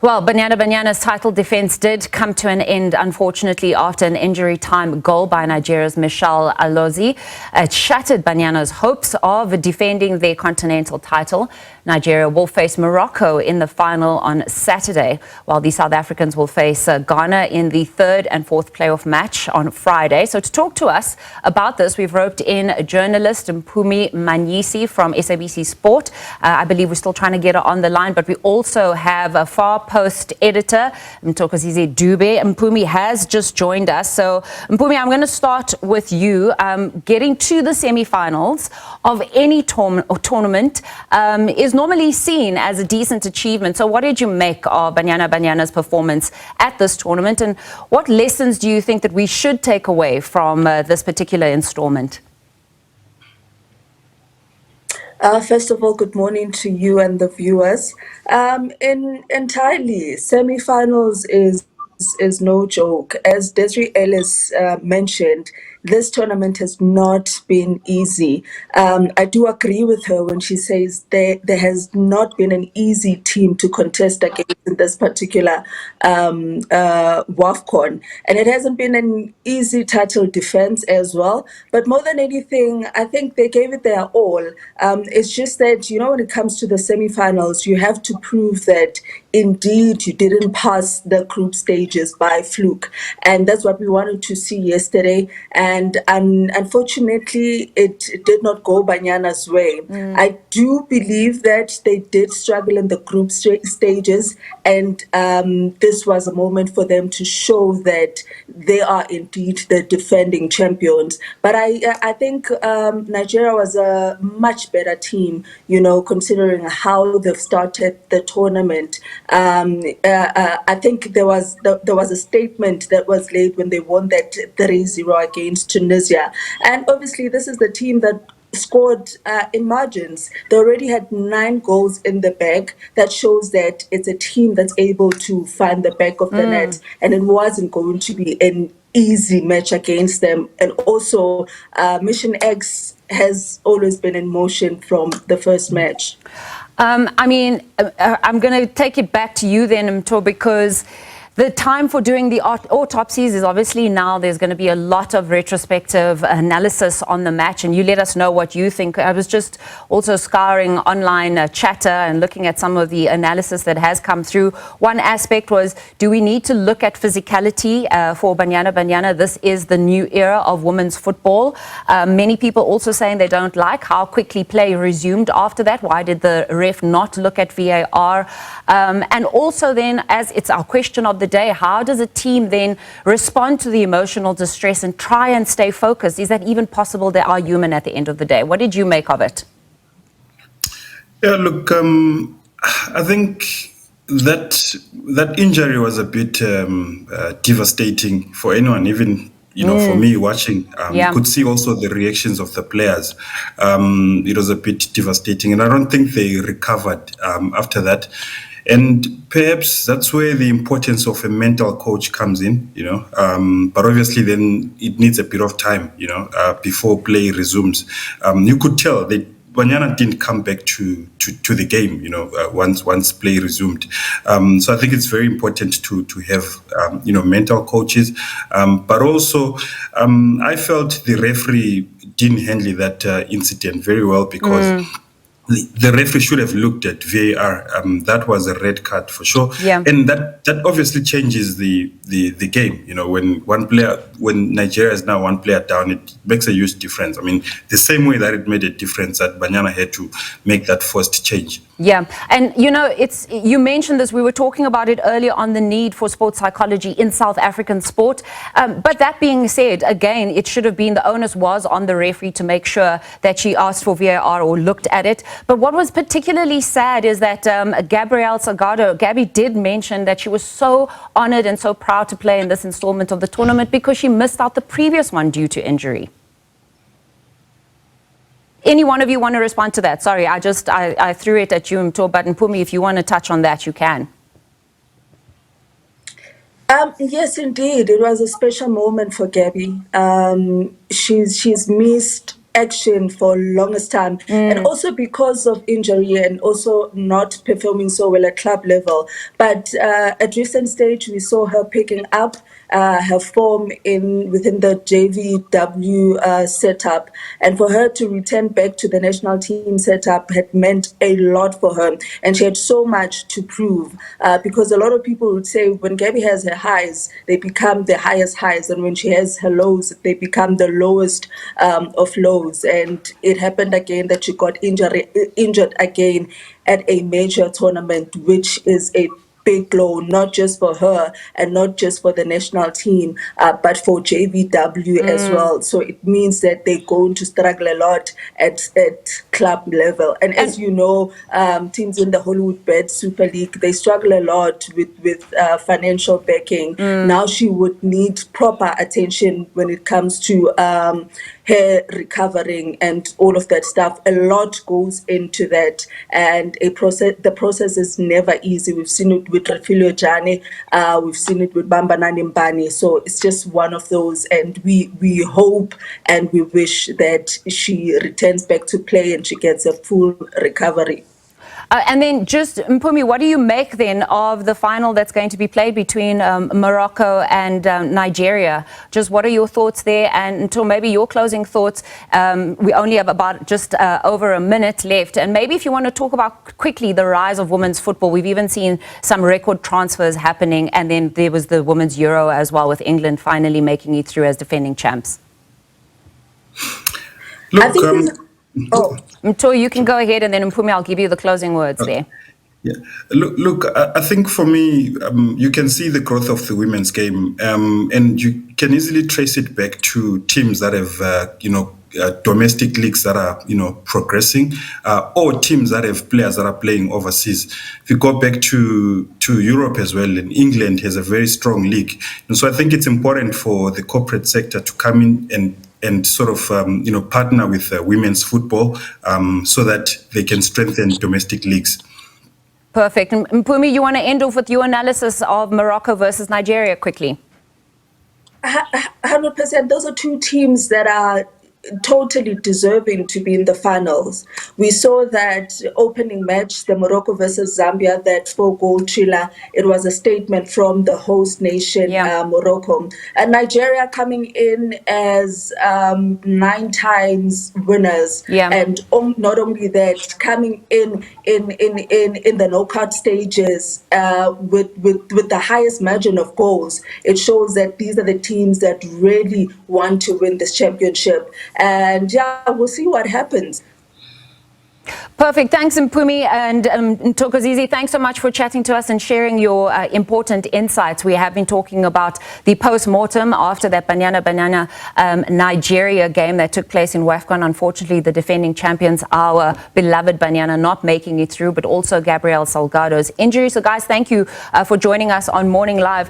Well, Banyana Banyana's title defense did come to an end, unfortunately, after an injury time goal by Nigeria's Michelle Alozie. It shattered Banyana's hopes of defending their continental title. Nigeria will face Morocco in the final on Saturday, while the South Africans will face Ghana in the third and fourth playoff match on Friday. So to talk to us about this, we've roped in journalist Mpumi Manyisi from SABC Sport. I believe we're still trying to get her on the line, but we also have a Far Post editor, Mthokozisi Dube. Mpumi has just joined us. So, Mpumi, I'm going to start with you. Getting to the semi-finals of any tournament is normally seen as a decent achievement. So what did you make of Banyana Banyana's performance at this tournament, and what lessons do you think that we should take away from this particular installment? First of all, good morning to you and the viewers. Entirely, semi-finals is no joke. As Desiree Ellis mentioned, this tournament has not been easy. I do agree with her when she says there has not been an easy team to contest against in this particular Wafcon. And it hasn't been an easy title defense as well. But more than anything, I think they gave it their all. It's just that, you know, when it comes to the semi-finals, you have to prove that indeed you didn't pass the group stages by fluke. And that's what we wanted to see yesterday. And unfortunately, it did not go Banyana's way. I do believe that they did struggle in the group stages, and this was a moment for them to show that they are indeed the defending champions. But I think Nigeria was a much better team, you know, considering how they've started the tournament. I think there was a statement that was laid when they won that 3-0 against Tunisia. And obviously, this is the team that scored in margins. They already had 9 goals in the bag. That shows that it's a team that's able to find the back of the net, and it wasn't going to be an easy match against them. And also, Mission X has always been in motion from the first match. I mean, I'm going to take it back to you then, Mto, because the time for doing the autopsies is obviously now. There's going to be a lot of retrospective analysis on the match, and you let us know what you think. I was just also scouring online chatter and looking at some of the analysis that has come through. One aspect was, do we need to look at physicality for Banyana Banyana? This is the new era of women's football. Many people also saying they don't like how quickly play resumed after that. Why did the ref not look at VAR? And also then, as it's our question of the day, how does a team then respond to the emotional distress and try and stay focused? Is that even possible? They are human at the end of the day. What did you make of it? Yeah, look, I think that injury was a bit devastating for anyone, even, you know, for me watching. You could see also the reactions of the players. It was a bit devastating, and I don't think they recovered after that. And perhaps that's where the importance of a mental coach comes in, you know. But obviously then it needs a bit of time, you know, before play resumes. You could tell that Banyana didn't come back to the game, you know, once play resumed. So I think it's very important to have, you know, mental coaches. But also, I felt the referee didn't handle that incident very well, because the referee should have looked at VAR. That was a red card for sure. Yeah. And that obviously changes the game. You know, when Nigeria is now one player down, it makes a huge difference. I mean, the same way that it made a difference that Banyana had to make that first change. Yeah, and you know, you mentioned this, we were talking about it earlier on, the need for sports psychology in South African sport. But that being said, again, it should have been, the onus was on the referee to make sure that she asked for VAR or looked at it. But what was particularly sad is that Gabby did mention that she was so honored and so proud to play in this installment of the tournament because she missed out the previous one due to injury. Any one of you want to respond to that? Sorry, I threw it at you, Mto, but Mpumi, if you want to touch on that, you can. Yes, indeed. It was a special moment for Gabby. She's missed action for longest time, and also because of injury and also not performing so well at club level. But at recent stage, we saw her picking up her form within the JVW setup, and for her to return back to the national team setup had meant a lot for her, and she had so much to prove, because a lot of people would say when Gabby has her highs, they become the highest highs, and when she has her lows, they become the lowest of lows. And it happened again that she got injured again at a major tournament, which is a big blow, not just for her and not just for the national team, but for JVW as well. So it means that they're going to struggle a lot at club level. And as you know, teams in the Hollywood-Bet Super League, they struggle a lot with financial backing. Now she would need proper attention when it comes to her recovering and all of that stuff. A lot goes into that, and the process is never easy. We've seen it with Refilio Jane, we've seen it with Banyana Banyana. So it's just one of those, and we hope and we wish that she returns back to play and she gets a full recovery. And then just, Mpumi, what do you make then of the final that's going to be played between Morocco and Nigeria? Just what are your thoughts there? And until maybe your closing thoughts, we only have about just over a minute left. And maybe if you want to talk about quickly the rise of women's football, we've even seen some record transfers happening. And then there was the Women's Euro as well, with England finally making it through as defending champs. Look, Mtho, you can go ahead, and then Mpumi, I'll give you the closing words there. Yeah, look. I think for me, you can see the growth of the women's game, and you can easily trace it back to teams that have, domestic leagues that are, progressing, or teams that have players that are playing overseas. If you go back to Europe as well, and England has a very strong league, and so I think it's important for the corporate sector to come in and sort of, partner with women's football, so that they can strengthen domestic leagues. Perfect. Mpumi, you want to end off with your analysis of Morocco versus Nigeria quickly? 100%. Those are two teams that are totally deserving to be in the finals. We saw that opening match, the Morocco versus Zambia, that 4-goal thriller. It was a statement from the host nation, Morocco. And Nigeria coming in as 9 times winners, and not only that, coming in the knockout stages with the highest margin of goals. It shows that these are the teams that really want to win this championship. And we'll see what happens. Perfect. Thanks, Mpumi. And Mthokozisi, thanks so much for chatting to us and sharing your important insights. We have been talking about the post-mortem after that Banyana Banyana Nigeria game that took place in Wafcon. Unfortunately, the defending champions, our beloved Banyana, not making it through, but also Gabrielle Salgado's injury. So, guys, thank you for joining us on Morning Live.